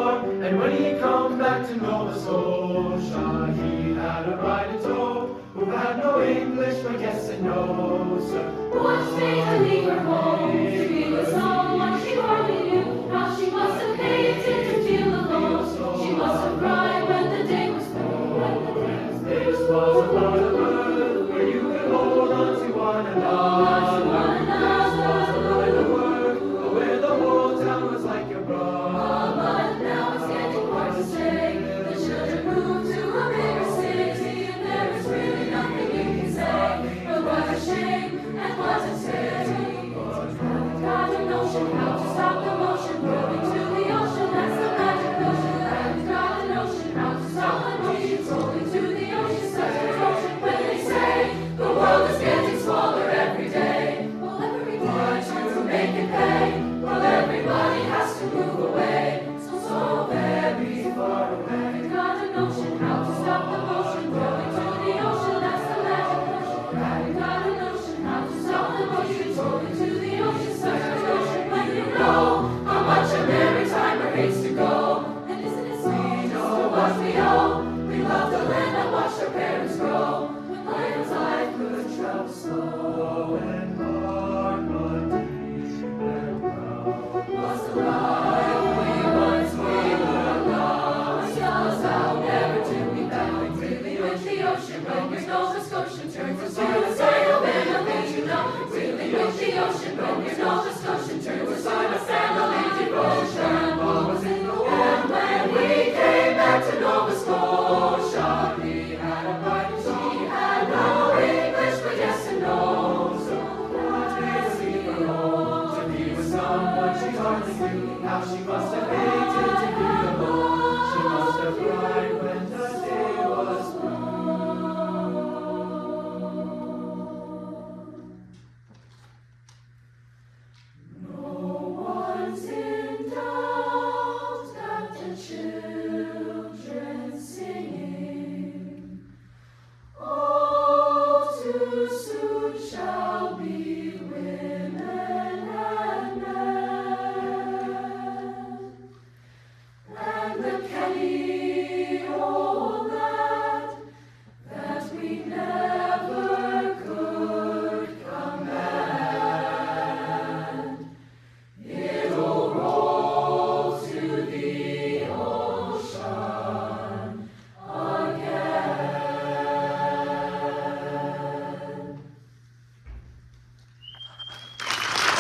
shore. And when he come back to Nova Scotia, he had a bride in tow who had no English, but yes and no, sir. What made her leave her home? She was someone she hardly knew. How she must have hated to feel alone. She must have cried when the day was through. This was a part of earth where you could hold on to one another. This was a line of work where the whole town was like your brother. But now it's getting hard to say. The children moved to a bigger city, and there is really nothing you can say. But what a shame and what a pity. I've got a notion how to stop the motion rolling to the ocean. That's the magic potion. I've got a notion how to stop the motion rolling to the ocean. Such a potion when they say the world is getting smaller every day. Well, every day to make it pay. Well, everybody has to move away. So very far away. I've got a notion how to stop the motion rolling to the ocean. That's the magic potion. I've got a notion how to stop the motion rolling to the ocean. Such a potion when you know how much a merry timer hates to go.